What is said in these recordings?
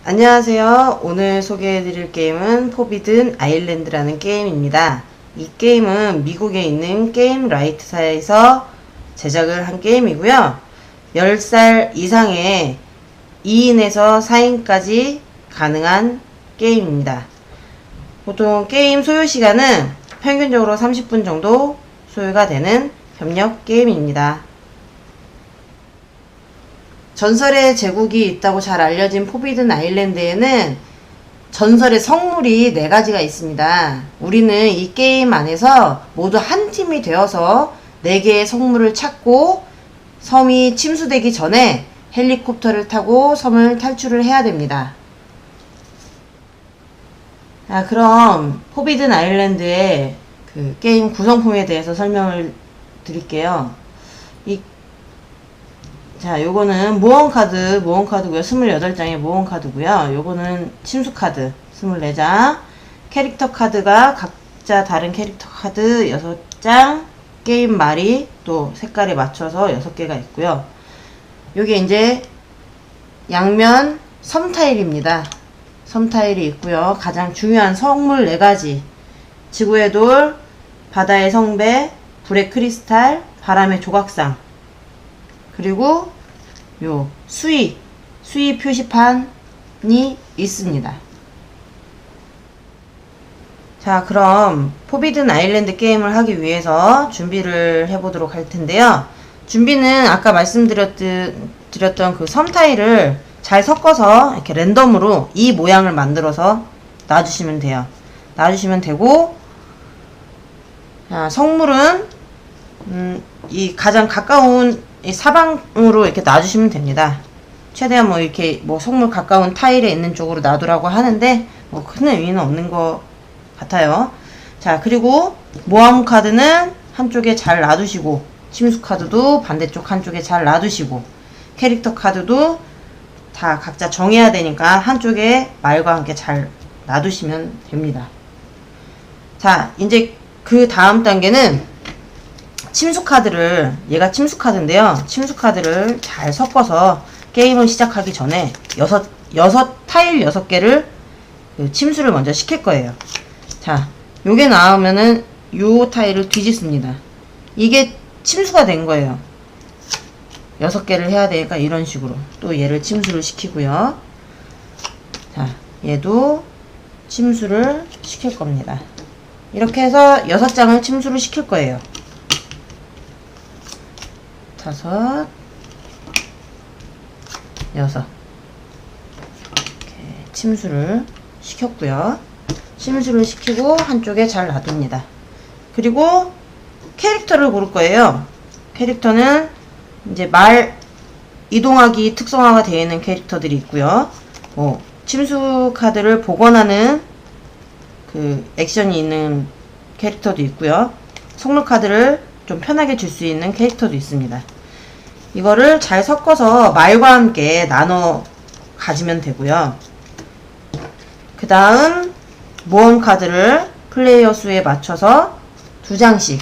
안녕하세요. 오늘 소개해드릴 게임은 포비든 아일랜드라는 게임입니다. 이 게임은 미국에 있는 게임 라이트사에서 제작을 한 게임이고요. 10살 이상의 2인에서 4인까지 가능한 게임입니다. 보통 게임 소요시간은 평균적으로 30분 정도 소요가 되는 협력 게임입니다. 전설의 제국이 있다고 잘 알려진 포비든 아일랜드에는 전설의 성물이 4가지가 있습니다. 우리는 이 게임 안에서 모두 한 팀이 되어서 4개의 성물을 찾고 섬이 침수되기 전에 헬리콥터를 타고 섬을 탈출을 해야 됩니다. 그럼 포비든 아일랜드의 그 게임 구성품에 대해서 설명을 드릴게요. 요거는 모험카드고요. 28장의 모험카드고요. 요거는 침수카드 24장. 캐릭터 카드가 각자 다른 캐릭터 카드 6장. 게임 말이 또 색깔에 맞춰서 6개가 있고요. 요게 이제 양면 섬 타일입니다. 섬 타일이 있고요. 가장 중요한 성물 4가지. 지구의 돌, 바다의 성배, 불의 크리스탈, 바람의 조각상. 그리고 요 수위 표시판이 있습니다. 자, 그럼 포비든 아일랜드 게임을 하기 위해서 준비를 해보도록 할 텐데요. 준비는 아까 말씀드렸던 그 섬 타일을 잘 섞어서 이렇게 랜덤으로 이 모양을 만들어서 놔주시면 돼요. 놔주시면 되고, 자, 성물은 이 가장 가까운 이 사방으로 이렇게 놔주시면 됩니다. 최대한 이렇게 성물 가까운 타일에 있는 쪽으로 놔두라고 하는데 큰 의미는 없는 것 같아요. 자, 그리고 모험 카드는 한쪽에 잘 놔두시고, 침수 카드도 반대쪽 한쪽에 잘 놔두시고, 캐릭터 카드도 다 각자 정해야 되니까 한쪽에 말과 함께 잘 놔두시면 됩니다. 자, 이제 그 다음 단계는 침수카드를, 얘가 침수카드인데요. 침수카드를 잘 섞어서 게임을 시작하기 전에 타일 6개를 침수를 먼저 시킬 거예요. 자, 요게 나오면은 요 타일을 뒤집습니다. 이게 침수가 된 거예요. 6개를 해야 되니까 이런 식으로 또 얘를 침수를 시키고요. 자, 얘도 침수를 시킬 겁니다. 이렇게 해서 6장을 침수를 시킬 거예요. 5, 6 이렇게 침수를 시켰고요. 침수를 시키고 한쪽에 잘 놔둡니다. 그리고 캐릭터를 고를 거예요. 캐릭터는 이제 말 이동하기 특성화가 되어 있는 캐릭터들이 있고요. 침수 카드를 복원하는 그 액션이 있는 캐릭터도 있고요. 성물 카드를 좀 편하게 줄 수 있는 캐릭터도 있습니다. 이거를 잘 섞어서 말과 함께 나눠 가지면 되고요. 그 다음 모험 카드를 플레이어 수에 맞춰서 2장씩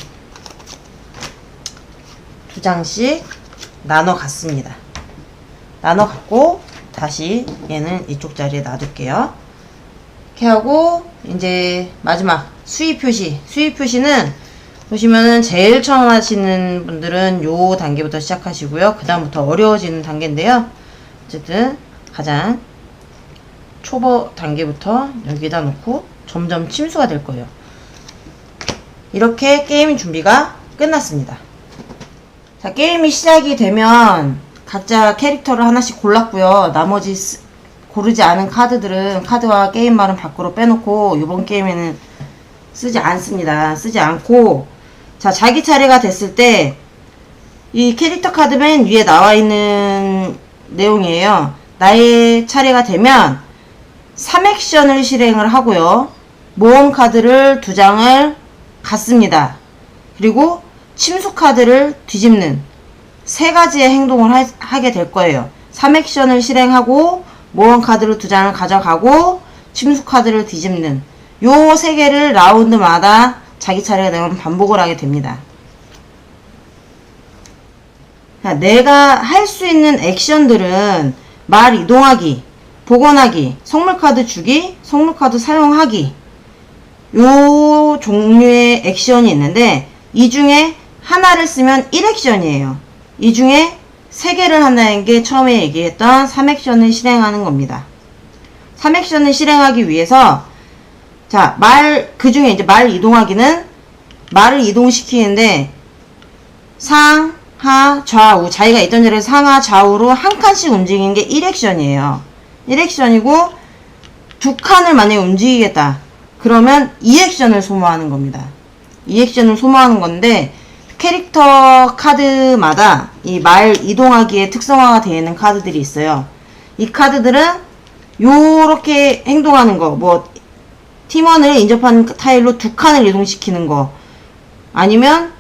나눠 갖습니다. 나눠 갖고 다시 얘는 이쪽 자리에 놔둘게요. 이렇게 하고 이제 마지막 수위 표시는 보시면은 제일 처음 하시는 분들은 요 단계부터 시작하시고요. 그 다음부터 어려워지는 단계인데요. 어쨌든 가장 초보 단계부터 여기다 놓고 점점 침수가 될 거예요. 이렇게 게임 준비가 끝났습니다. 자, 게임이 시작이 되면 각자 캐릭터를 하나씩 골랐고요. 나머지 고르지 않은 카드들은 카드와 게임말은 밖으로 빼놓고 이번 게임에는 쓰지 않습니다. 쓰지 않고, 자, 자기 차례가 됐을 때 이 캐릭터 카드 맨 위에 나와 있는 내용이에요. 나의 차례가 되면 3액션을 실행을 하고요. 모험 카드를 2장을 갖습니다. 그리고 침수 카드를 뒤집는 3가지의 행동을 하게 될 거예요. 3액션을 실행하고 모험 카드를 2장을 가져가고 침수 카드를 뒤집는 요 3개를 라운드마다 자기 차례가 되면 반복을 하게 됩니다. 자, 내가 할 수 있는 액션들은 말 이동하기, 복원하기, 선물카드 주기, 선물카드 사용하기, 요 종류의 액션이 있는데 이 중에 하나를 쓰면 1액션이에요. 이 중에 3개를 한다는 게 처음에 얘기했던 3액션을 실행하는 겁니다. 3액션을 실행하기 위해서 자, 그 중에 이제 말 이동하기는 말을 이동시키는데 상, 하, 좌우, 자기가 있던 자리에서 상하, 좌우로 한 칸씩 움직이는 게 1액션이에요. 1액션이고 2칸을 만약에 움직이겠다. 그러면 2액션을 소모하는 겁니다. 2액션을 소모하는 건데 캐릭터 카드마다 이 말 이동하기에 특성화가 되어 있는 카드들이 있어요. 이 카드들은 요렇게 행동하는 거, 뭐 팀원을 인접한 타일로 2칸을 이동시키는 거, 아니면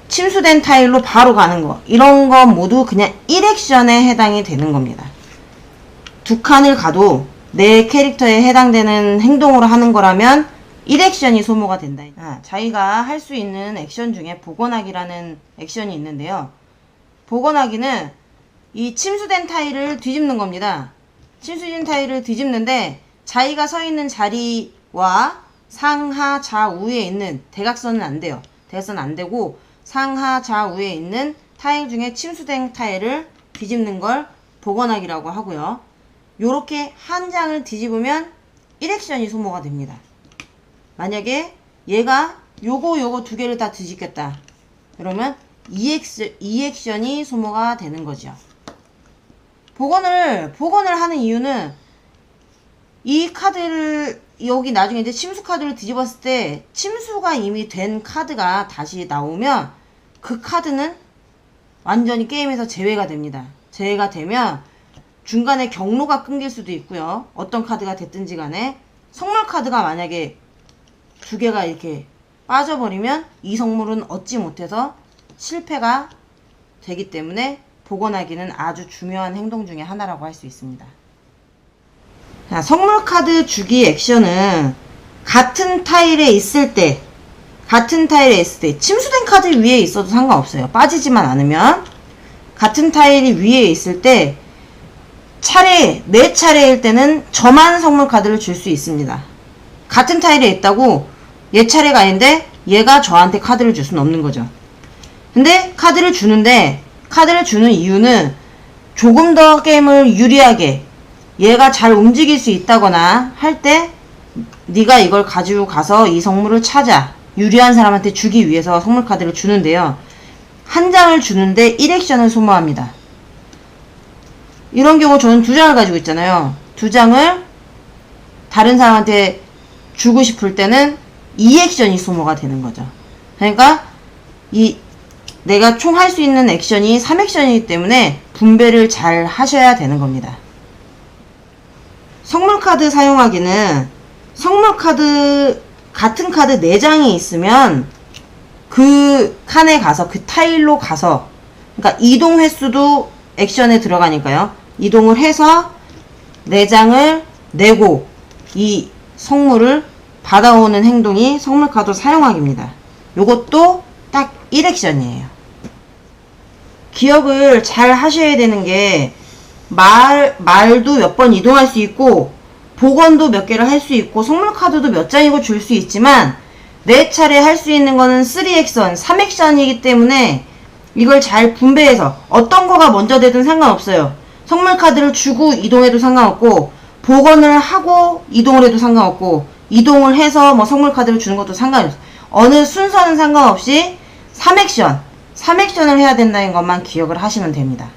침수된 타일로 바로 가는 거, 이런 거 모두 그냥 1액션에 해당이 되는 겁니다. 2칸을 가도 내 캐릭터에 해당되는 행동으로 하는 거라면 1액션이 소모가 된다. 자기가 할 수 있는 액션 중에 복원하기라는 액션이 있는데요. 복원하기는 이 침수된 타일을 뒤집는 겁니다. 침수된 타일을 뒤집는데 자기가 서 있는 자리와 상하 좌우에 있는 대각선은 안 돼요. 대각선은 안 되고 상하 좌우에 있는 타일 중에 침수된 타일을 뒤집는 걸 복원하기라고 하고요. 요렇게 한 장을 뒤집으면 1액션이 소모가 됩니다. 만약에 얘가 요거 2개를 다 뒤집겠다. 그러면 2액션이 소모가 되는 거죠. 복원을 하는 이유는 이 카드를 여기 나중에 이제 침수 카드를 뒤집었을 때 침수가 이미 된 카드가 다시 나오면 그 카드는 완전히 게임에서 제외가 됩니다. 제외가 되면 중간에 경로가 끊길 수도 있고요. 어떤 카드가 됐든지 간에 성물 카드가 만약에 2개가 이렇게 빠져버리면 이 성물은 얻지 못해서 실패가 되기 때문에 복원하기는 아주 중요한 행동 중에 하나라고 할 수 있습니다. 자, 성물 카드 주기 액션은 같은 타일에 있을 때 침수된 카드 위에 있어도 상관없어요. 빠지지만 않으면 같은 타일이 위에 있을 때 내 차례일 때는 저만 선물 카드를 줄 수 있습니다. 같은 타일에 있다고 얘 차례가 아닌데 얘가 저한테 카드를 줄 수는 없는 거죠. 근데 카드를 주는 이유는 조금 더 게임을 유리하게 얘가 잘 움직일 수 있다거나 할 때 네가 이걸 가지고 가서 이 성물을 찾아 유리한 사람한테 주기 위해서 선물 카드를 주는데요. 한 장을 주는데 1액션을 소모합니다. 이런 경우 저는 2장을 가지고 있잖아요. 2장을 다른 사람한테 주고 싶을 때는 2액션이 소모가 되는 거죠. 그러니까 내가 총 할 수 있는 액션이 3액션이기 때문에 분배를 잘 하셔야 되는 겁니다. 성물카드 사용하기는 성물카드 같은 카드 4장이 있으면 그 칸에 가서 그 타일로 가서 그러니까 이동 횟수도 액션에 들어가니까요. 이동을 해서 4장을 내고 이 성물을 받아오는 행동이 성물카드 사용하기입니다. 요것도 딱 1액션이에요. 기억을 잘 하셔야 되는 게 말도 몇 번 이동할 수 있고 복원도 몇 개를 할 수 있고 성물카드도 몇 장이고 줄 수 있지만 내 차례 할 수 있는 거는 3액션, 3액션이기 때문에 이걸 잘 분배해서 어떤 거가 먼저 되든 상관없어요. 성물카드를 주고 이동해도 상관없고 복원을 하고 이동을 해도 상관없고 이동을 해서 뭐 성물카드를 주는 것도 상관없어요. 어느 순서는 상관없이 3액션을 해야 된다는 것만 기억을 하시면 됩니다.